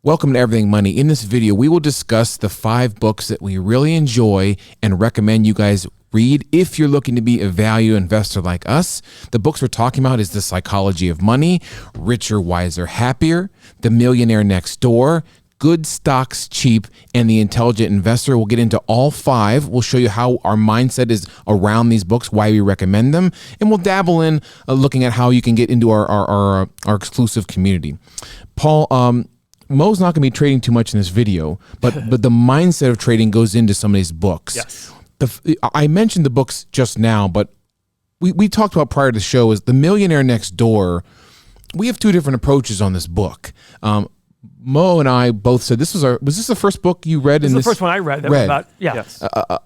Welcome to Everything Money. In this video, we will discuss the 5 books that we really enjoy and recommend you guys read if you're looking to be a value investor like us. The books we're talking about is The Psychology of Money, Richer, Wiser, Happier, The Millionaire Next Door, Good Stocks Cheap, and The Intelligent Investor. We'll get into all 5. We'll show you how our mindset is around these books, why we recommend them, and we'll dabble in looking at how you can get into our exclusive community. Paul, Mo's not going to be trading too much in this video, but the mindset of trading goes into some of these books. Yes. I mentioned the books just now, but we talked about prior to the show is The Millionaire Next Door. We have 2 different approaches on this book. Mo and I both said was this the first book you read? This is the first one I read. That was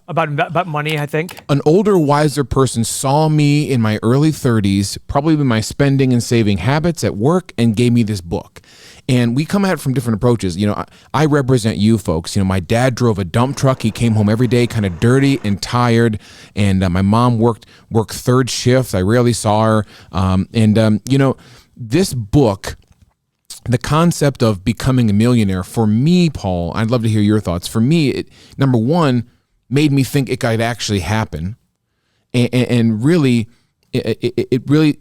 about money, I think. An older, wiser person saw me in my early 30s, probably with my spending and saving habits at work, and gave me this book. And we come at it from different approaches. You know, I represent you folks. You know, my dad drove a dump truck. He came home every day kind of dirty and tired. And my mom worked 3rd shifts. I rarely saw her. You know, this book, the concept of becoming a millionaire, for me, Paul, I'd love to hear your thoughts. For me, it, number one, made me think it could actually happen. And really, it really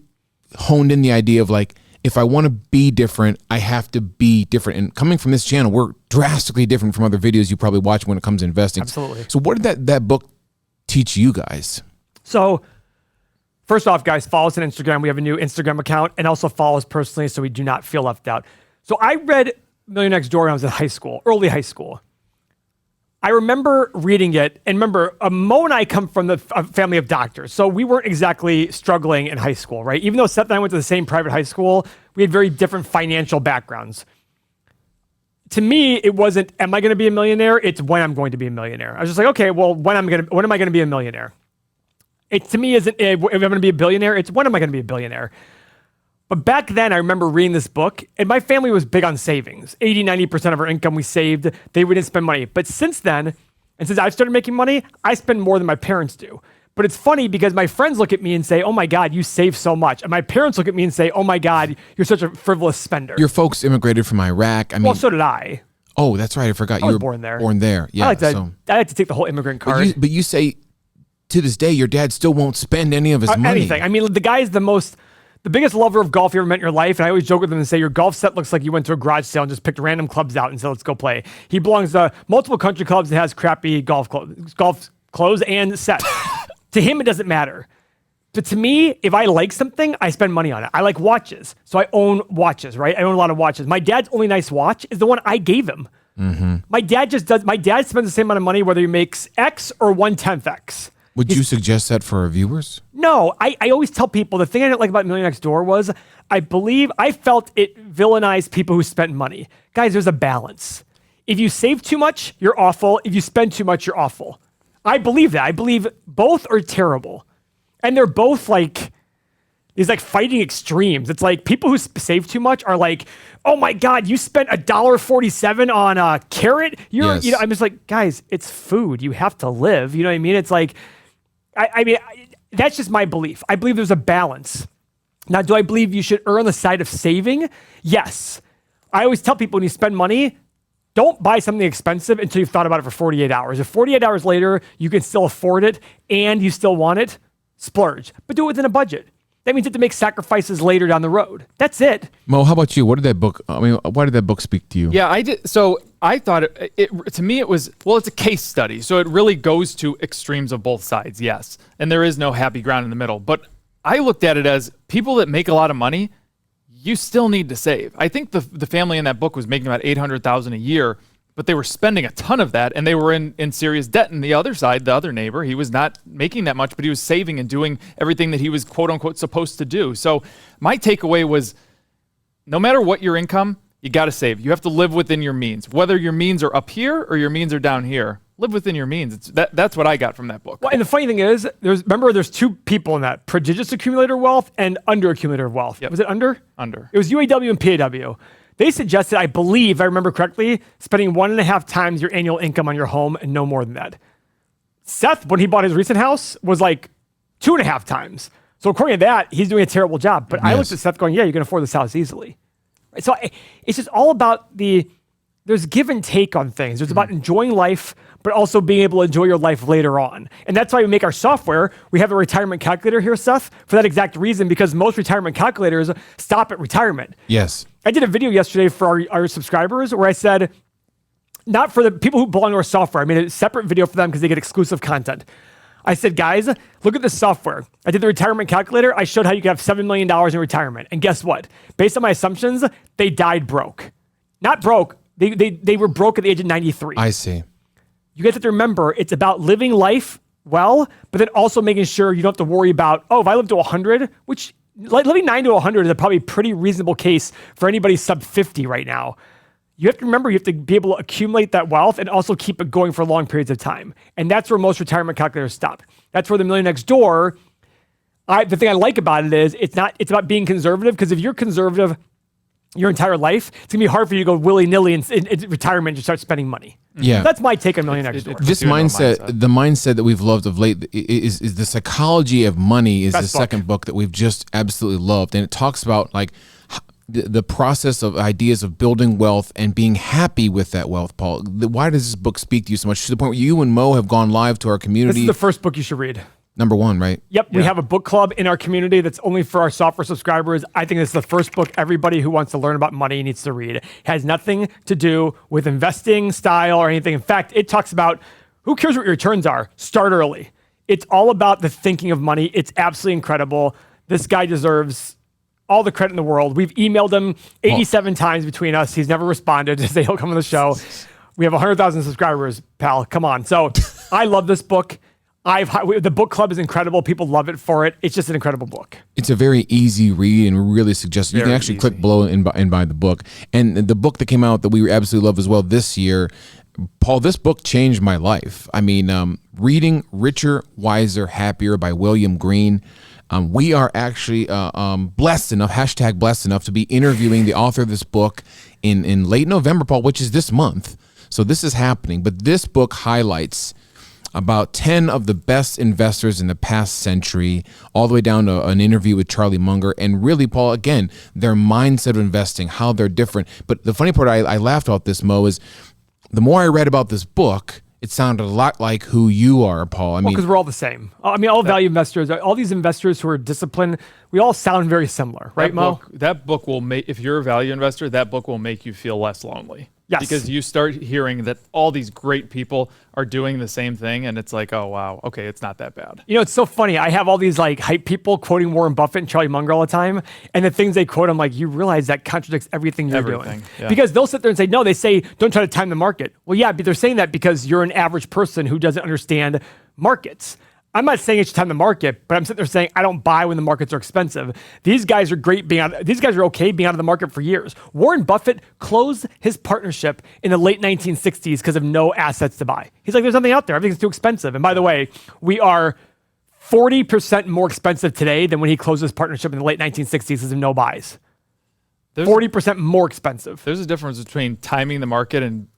honed in the idea of like, if I want to be different, I have to be different. And coming from this channel, we're drastically different from other videos you probably watch when it comes to investing. Absolutely. So what did that book teach you guys? So first off, guys, follow us on Instagram. We have a new Instagram account, and also follow us personally so we do not feel left out. So I read Millionaire Next Door when I was in high school, early high school. I remember reading it, and remember, Mo and I come from a family of doctors, so we weren't exactly struggling in high school, right? Even though Seth and I went to the same private high school, we had very different financial backgrounds. To me, it wasn't, am I going to be a millionaire? It's when I'm going to be a millionaire. I was just like, okay, well, when am I going to be a millionaire? It to me isn't, if I'm going to be a billionaire, it's when am I going to be a billionaire? But back then, I remember reading this book, and my family was big on savings. 80-90% of our income we saved. We didn't spend money. But since then, and since I've started making money, I spend more than my parents do. But it's funny because my friends look at me and say, oh my God, you save so much. And my parents look at me and say, oh my God, you're such a frivolous spender. Your folks immigrated from Iraq. Well, so did I. Oh, that's right. I forgot. I was born there. Born there. Yeah. I like to take the whole immigrant card. But you say, to this day, your dad still won't spend any of his money. Anything. I mean, the guy is the biggest lover of golf you ever met in your life. And I always joke with him and say, your golf set looks like you went to a garage sale and just picked random clubs out and said, let's go play. He belongs to multiple country clubs and has crappy golf clothes and sets. To him, it doesn't matter. But to me, if I like something, I spend money on it. I like watches. So I own watches, right? I own a lot of watches. My dad's only nice watch is the one I gave him. Mm-hmm. My dad spends the same amount of money whether he makes X or 1/10 X. Would you suggest that for our viewers? No, I always tell people, the thing I didn't like about Millionaire Next Door was, I felt it villainized people who spent money. Guys, there's a balance. If you save too much, you're awful. If you spend too much, you're awful. I believe that. I believe both are terrible. And they're both like, these like fighting extremes. It's like people who save too much are like, oh my God, you spent $1.47 on a carrot? Yes. I'm just like, guys, it's food. You have to live. You know what I mean? It's like, I mean, that's just my belief. I believe there's a balance. Now, do I believe you should err on the side of saving? Yes. I always tell people when you spend money, don't buy something expensive until you've thought about it for 48 hours. If 48 hours later, you can still afford it and you still want it, splurge. But do it within a budget. That means you have to make sacrifices later down the road. That's it. Mo, how about you? Why did that book speak to you? Yeah, I did. So I thought to me it was, well, it's a case study. So it really goes to extremes of both sides, yes. And there is no happy ground in the middle. But I looked at it as people that make a lot of money, you still need to save. I think the family in that book was making about $800,000 a year, but they were spending a ton of that, and they were in serious debt. And the other side, the other neighbor, he was not making that much, but he was saving and doing everything that he was quote unquote supposed to do. So my takeaway was, no matter what your income, you got to save. You have to live within your means. Whether your means are up here or your means are down here, live within your means. That's what I got from that book. Well, and the funny thing is, there's 2 people in that: prodigious accumulator of wealth and under accumulator of wealth. Yep. Was it under? Under. It was UAW and PAW. They suggested, I believe, if I remember correctly, spending 1.5 times your annual income on your home and no more than that. Seth, when he bought his recent house, was like 2.5 times. So according to that, he's doing a terrible job. But yes. I looked at Seth going, yeah, you can afford this house easily. Right? So it's just all about the there's give and take on things. It's about enjoying life, but also being able to enjoy your life later on. And that's why we make our software. We have a retirement calculator here, Seth, for that exact reason, because most retirement calculators stop at retirement. Yes. I did a video yesterday for our subscribers where I said, not for the people who belong to our software, I made a separate video for them because they get exclusive content. I said, guys, look at this software. I did the retirement calculator. I showed how you could have $7 million in retirement. And guess what? Based on my assumptions, they died broke. Not broke. They were broke at the age of 93. I see. You guys have to remember, it's about living life well, but then also making sure you don't have to worry about, if I live to 100, which living 9 to 100 is a probably pretty reasonable case for anybody sub 50 right now. You have to remember, you have to be able to accumulate that wealth and also keep it going for long periods of time. And that's where most retirement calculators stop. That's where the Millionaire Next Door, the thing I like about it is it's about being conservative, because if you're conservative your entire life, it's gonna be hard for you to go willy-nilly in retirement and just start spending money. Yeah. That's my take on Millionaire Next Door. This mindset, the mindset that we've loved of late is the psychology of money is Best the second book that we've just absolutely loved. And it talks about like the process of ideas of building wealth and being happy with that wealth, Paul. Why does this book speak to you so much, to the point where you and Mo have gone live to our community? This is the first book you should read. Number one, right? Yep, we have a book club in our community that's only for our software subscribers. I think this is the first book everybody who wants to learn about money needs to read. It has nothing to do with investing style or anything. In fact, it talks about who cares what your returns are. Start early. It's all about the thinking of money. It's absolutely incredible. This guy deserves all the credit in the world. We've emailed him 87 times between us. He's never responded to say he'll come on the show. We have 100,000 subscribers, pal. Come on. So I love this book. The book club is incredible. People love it for it. It's just an incredible book. It's a very easy read, and we really suggest you can actually click below and buy the book. And the book that came out that we absolutely love as well this year, Paul, this book changed my life. I mean, reading Richer, Wiser, Happier by William Green. We are actually blessed enough, #blessed enough, to be interviewing the author of this book in late November, Paul, which is this month. So this is happening. But this book highlights about 10 of the best investors in the past century, all the way down to an interview with Charlie Munger. And really, Paul, again, their mindset of investing, how they're different. But the funny part I laughed about this, Mo, is the more I read about this book, it sounded a lot like who you are, Paul. I mean, because we're all the same. I mean, all value investors, all these investors who are disciplined, we all sound very similar, right, Mo? That book will make, if you're a value investor, that book will make you feel less lonely. Yes. Because you start hearing that all these great people are doing the same thing, and it's like, oh, wow, okay, it's not that bad. You know, it's so funny. I have all these like hype people quoting Warren Buffett and Charlie Munger all the time, and the things they quote, I'm like, you realize that contradicts everything you're doing. Yeah. Because they'll sit there and say, no, they say, don't try to time the market. Well, yeah, but they're saying that because you're an average person who doesn't understand markets. I'm not saying it's time the market, but I'm sitting there saying I don't buy when the markets are expensive. These guys are great these guys are okay being out of the market for years. Warren Buffett closed his partnership in the late 1960s because of no assets to buy. He's like, there's nothing out there. Everything's too expensive. And by the way, we are 40% more expensive today than when he closed his partnership in the late 1960s because of no buys. 40% more expensive. There's a difference between timing the market and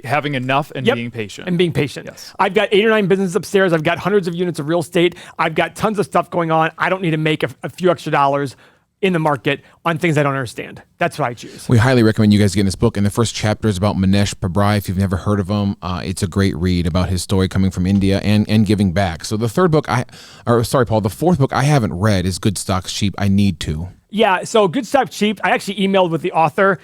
having enough and being patient. And being patient. Yes. I've got 8 or 9 businesses upstairs. I've got hundreds of units of real estate. I've got tons of stuff going on. I don't need to make a few extra dollars in the market on things I don't understand. That's what I choose. We highly recommend you guys getting this book. And the first chapter is about Manesh Pabrai. If you've never heard of him, it's a great read about his story coming from India and giving back. So the the fourth book I haven't read is Good Stocks Cheap. I need to. Yeah, so Good Stocks Cheap. I actually emailed with the author.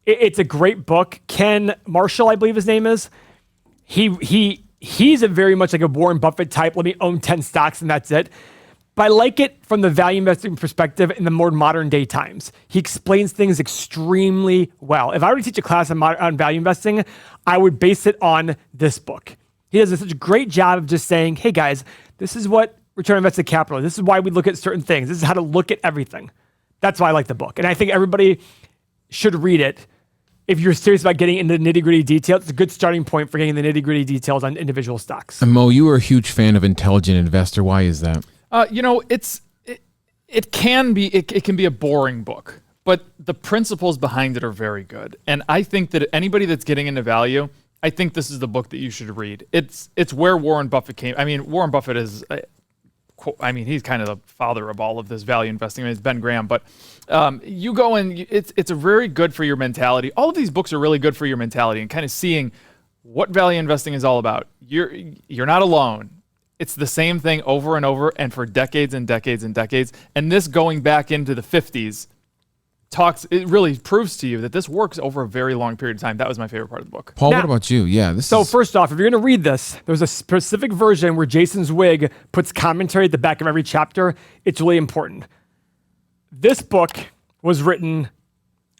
It's a great book. Ken Marshall, I believe his name is. He's a very much like a Warren Buffett type. Let me own 10 stocks and that's it. But I like it from the value investing perspective in the more modern day times. He explains things extremely well. If I were to teach a class on value investing, I would base it on this book. He does such a great job of just saying, hey guys, this is what return on invested capital is. This is why we look at certain things. This is how to look at everything. That's why I like the book. And I think everybody should read it. If you're serious about getting into the nitty-gritty details, it's a good starting point for getting the nitty-gritty details on individual stocks. And Mo, you are a huge fan of Intelligent Investor. Why is that? It can be a boring book, but the principles behind it are very good. And I think that anybody that's getting into value, I think this is the book that you should read. It's where Warren Buffett came. I mean, Warren Buffett is I mean, he's kind of the father of all of this value investing. I mean, it's Ben Graham, but you go and it's a very good for your mentality. All of these books are really good for your mentality and kind of seeing what value investing is all about. You're not alone. It's the same thing over and over and for decades and decades and decades. And this going back into the 50s it really proves to you that this works over a very long period of time. That was my favorite part of the book. Paul, Now, what about you? Yeah. First off, if you're going to read this, there's a specific version where Jason Zweig puts commentary at the back of every chapter. It's really important. This book was written,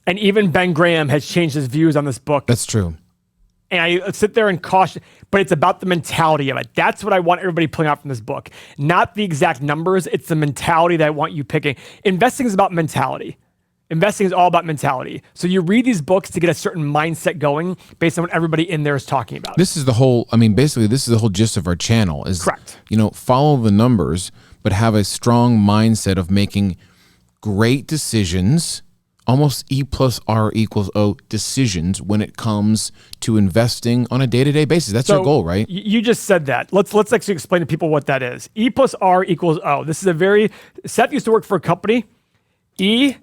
and even Ben Graham has changed his views on this book. That's true. And I sit there and caution, but it's about the mentality of it. That's what I want everybody pulling out from this book. Not the exact numbers. It's the mentality that I want you picking. Investing is about mentality. Investing is all about mentality. So you read these books to get a certain mindset going based on what everybody in there is talking about. This is the whole, basically this is the whole gist of our channel is, Correct. Follow the numbers, but have a strong mindset of making great decisions, almost E plus R equals O decisions when it comes to investing on a day-to-day basis. That's your goal, right? You just said that. Let's actually explain to people what that is. E plus R equals O. This is Seth used to work for a company. E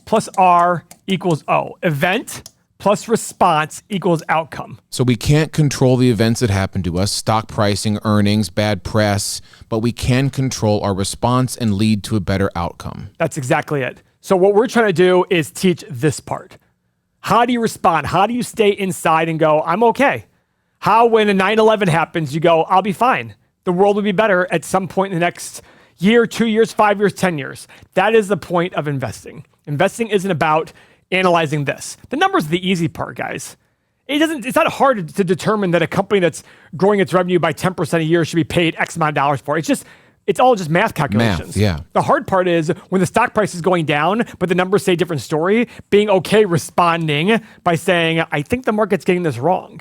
plus R equals O. Event plus response equals outcome. So we can't control the events that happen to us, stock pricing, earnings, bad press, but we can control our response and lead to a better outcome. That's exactly it. So what we're trying to do is teach this part. How do you respond? How do you stay inside and go, I'm okay? How, when a 9/11 happens, you go, I'll be fine. The world will be better at some point in the next year, 2 years, 5 years, 10 years. That is the point of investing. Investing isn't about analyzing this. The number's the easy part, guys. It's not hard to determine that a company that's growing its revenue by 10% a year should be paid X amount of dollars for. It's all just math calculations. Math, yeah. The hard part is when the stock price is going down, but the numbers say a different story, being okay responding by saying, I think the market's getting this wrong.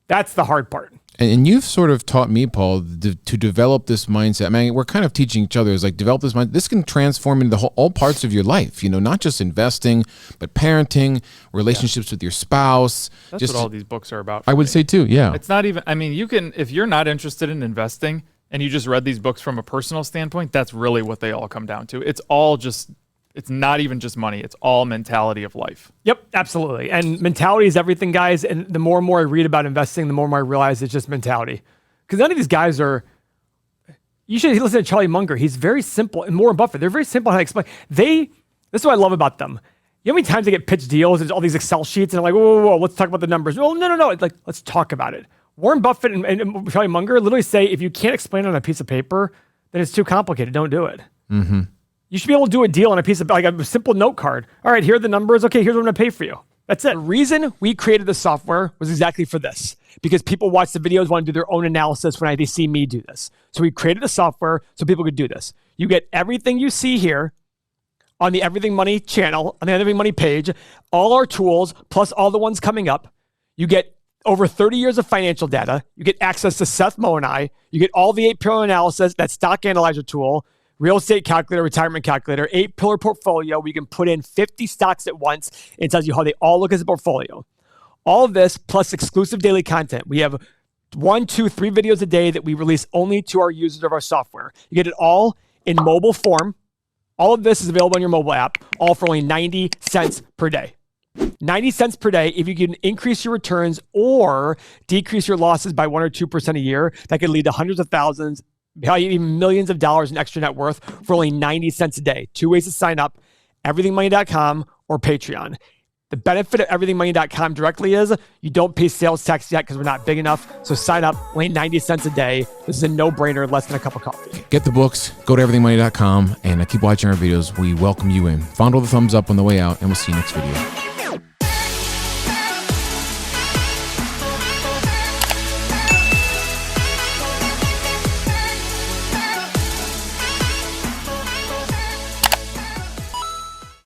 That's the hard part. And you've sort of taught me, Paul, to develop this mindset. I mean, we're kind of teaching each other is like develop this mind. This can transform into all parts of your life, not just investing, but parenting, relationships with your spouse. That's what all these books are about. I would say too, yeah. It's not even, you can, if you're not interested in investing and you just read these books from a personal standpoint, that's really what they all come down to. It's not even just money. It's all mentality of life. Yep, absolutely. And mentality is everything, guys. And the more and more I read about investing, the more and more I realize it's just mentality. Because none of these guys you should listen to Charlie Munger. He's very simple. And Warren Buffett, they're very simple how to explain. This is what I love about them. You know how many times they get pitched deals, there's all these Excel sheets, and they're like, whoa, let's talk about the numbers. Well, no. It's like, let's talk about it. Warren Buffett and Charlie Munger literally say, if you can't explain it on a piece of paper, then it's too complicated. Don't do it. Mm-hmm. You should be able to do a deal on a piece of, like a simple note card. All right, here are the numbers. Okay, here's what I'm going to pay for you. That's it. The reason we created the software was exactly for this, because people watch the videos, want to do their own analysis when they see me do this. So we created the software so people could do this. You get everything you see here on the Everything Money channel, on the Everything Money page, all our tools, plus all the ones coming up. You get over 30 years of financial data. You get access to Seth Moe and I. You get all the 8-pillar analysis, that stock analyzer tool, real estate calculator, retirement calculator, 8-pillar portfolio. We can put in 50 stocks at once. It tells you how they all look as a portfolio. All of this plus exclusive daily content. We have 1, 2, 3 videos a day that we release only to our users of our software. You get it all in mobile form. All of this is available on your mobile app, all for only 90 cents per day. 90 cents per day. If you can increase your returns or decrease your losses by 1 or 2% a year, that could lead to hundreds of thousands, even millions of dollars in extra net worth for only 90 cents a day. 2 ways to sign up, everythingmoney.com or Patreon. The benefit of everythingmoney.com directly is you don't pay sales tax yet because we're not big enough. So sign up, only 90 cents a day. This is a no-brainer, less than a cup of coffee. Get the books, go to everythingmoney.com, and keep watching our videos. We welcome you in. Fondle the thumbs up on the way out, and we'll see you next video.